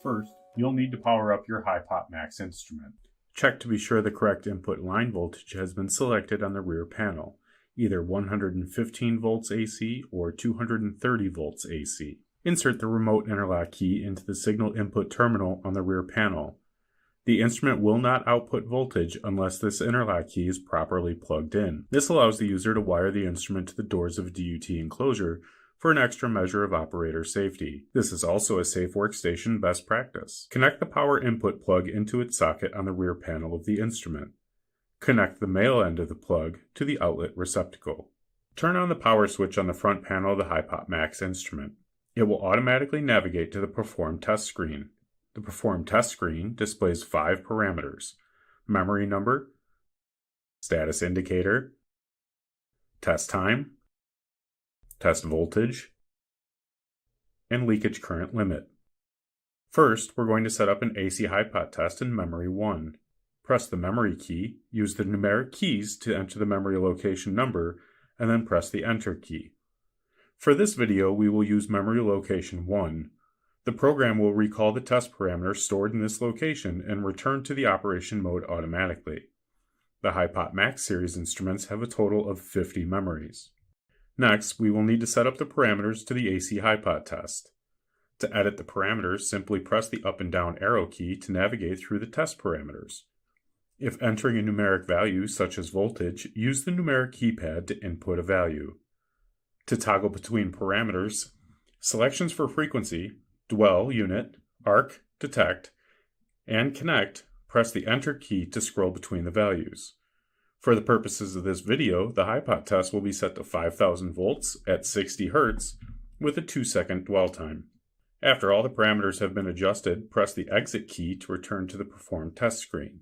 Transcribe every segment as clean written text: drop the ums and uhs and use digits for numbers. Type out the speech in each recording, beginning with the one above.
First, you'll need to power up your HypotMAX instrument. Check to be sure the correct input line voltage has been selected on the rear panel, either 115 volts AC or 230 volts AC. Insert the remote interlock key into the signal input terminal on the rear panel. The instrument will not output voltage unless this interlock key is properly plugged in. This allows the user to wire the instrument to the doors of a DUT enclosure for an extra measure of operator safety. This is also a safe workstation best practice. Connect the power input plug into its socket on the rear panel of the instrument. Connect the male end of the plug to the outlet receptacle. Turn on the power switch on the front panel of the HypotMAX instrument. It will automatically navigate to the Perform Test screen. The Perform Test screen displays 5 parameters: memory number, status indicator, test time, test voltage, and leakage current limit. First, we're going to set up an AC Hypot test in memory 1. Press the memory key, use the numeric keys to enter the memory location number, and then press the Enter key. For this video, we will use memory location 1. The program will recall the test parameters stored in this location and return to the operation mode automatically. The HypotMAX series instruments have a total of 50 memories. Next, we will need to set up the parameters to the AC Hypot test. To edit the parameters, simply press the up and down arrow key to navigate through the test parameters. If entering a numeric value such as voltage, use the numeric keypad to input a value. To toggle between parameters, selections for frequency, dwell unit, arc, detect, and connect, press the Enter key to scroll between the values. For the purposes of this video, the Hypot test will be set to 5000 volts at 60 Hz with a 2-second dwell time. After all the parameters have been adjusted, press the Exit key to return to the Perform Test screen.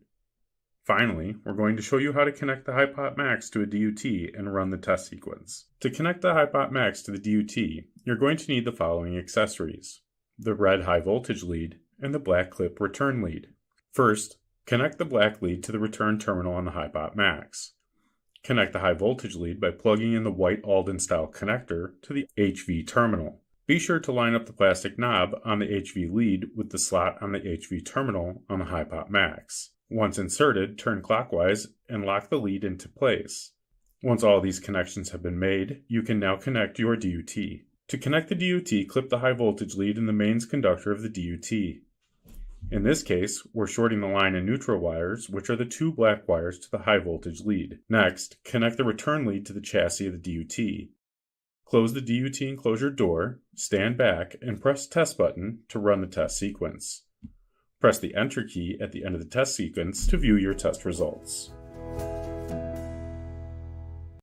Finally, we're going to show you how to connect the HypotMAX to a DUT and run the test sequence. To connect the HypotMAX to the DUT, you're going to need the following accessories: the red high voltage lead and the black clip return lead. First, connect the black lead to the return terminal on the HypotMAX. Connect the high voltage lead by plugging in the white Alden style connector to the HV terminal. Be sure to line up the plastic knob on the HV lead with the slot on the HV terminal on the HypotMAX. Once inserted, turn clockwise and lock the lead into place. Once all these connections have been made, you can now connect your DUT. To connect the DUT, clip the high voltage lead in the mains conductor of the DUT. In this case, we're shorting the line and neutral wires, which are the 2 black wires to the high voltage lead. Next, connect the return lead to the chassis of the DUT. Close the DUT enclosure door, stand back, and press Test button to run the test sequence. Press the Enter key at the end of the test sequence to view your test results.